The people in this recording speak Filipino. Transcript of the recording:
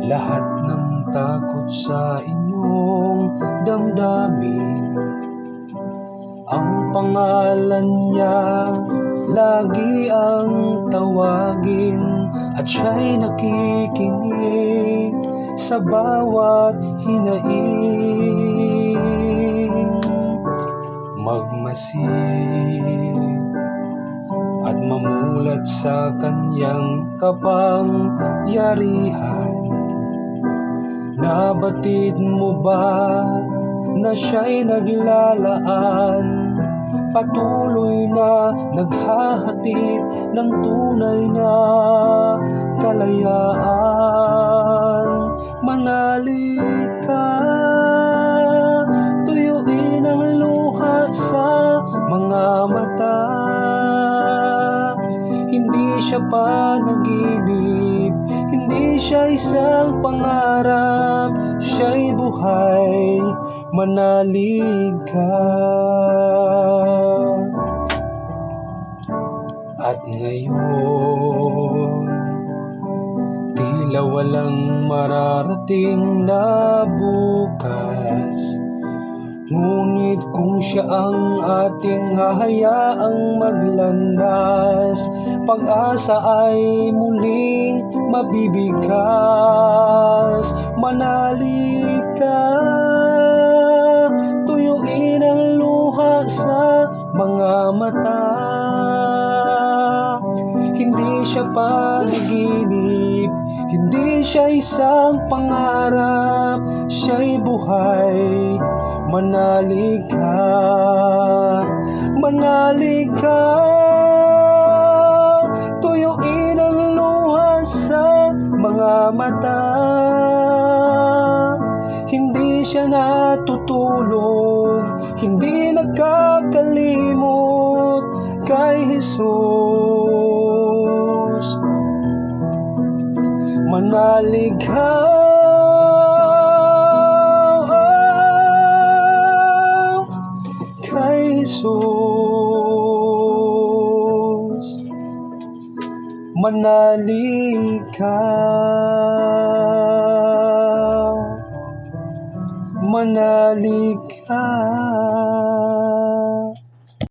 lahat ng takot sa inyong damdamin. Ang pangalan niya lagi ang tawagin, at siya'y nakikinig sa bawat hinaing. Magmasid at mamulat sa kanyang kapangyarihan. Nabatid mo ba na siya'y naglalaan, patuloy na naghahatid ng tunay na kalayaan? Manalig ka, tuyuin ang luha sa mga mata. Hindi siya panaginip, hindi siya isang pangarap, siya'y buhay. Manalig ka. At ngayon, tila walang mararating na bukas, ngunit kung siya ang ating hahayaang maglandas, pag-asa ay muling mabibigkas. Manalig ka, tuyuin ang luha sa mga mata. Hindi siya panaginip, hindi siya isang pangarap, siya'y buhay. Manalig ka, manalig ka, tuyuin ang luha sa mga mata. Hindi siya natutulog, hindi nagkakalimot kay Jesus. Manalig ka, kay Jesus. Manalig ka, manalig ka.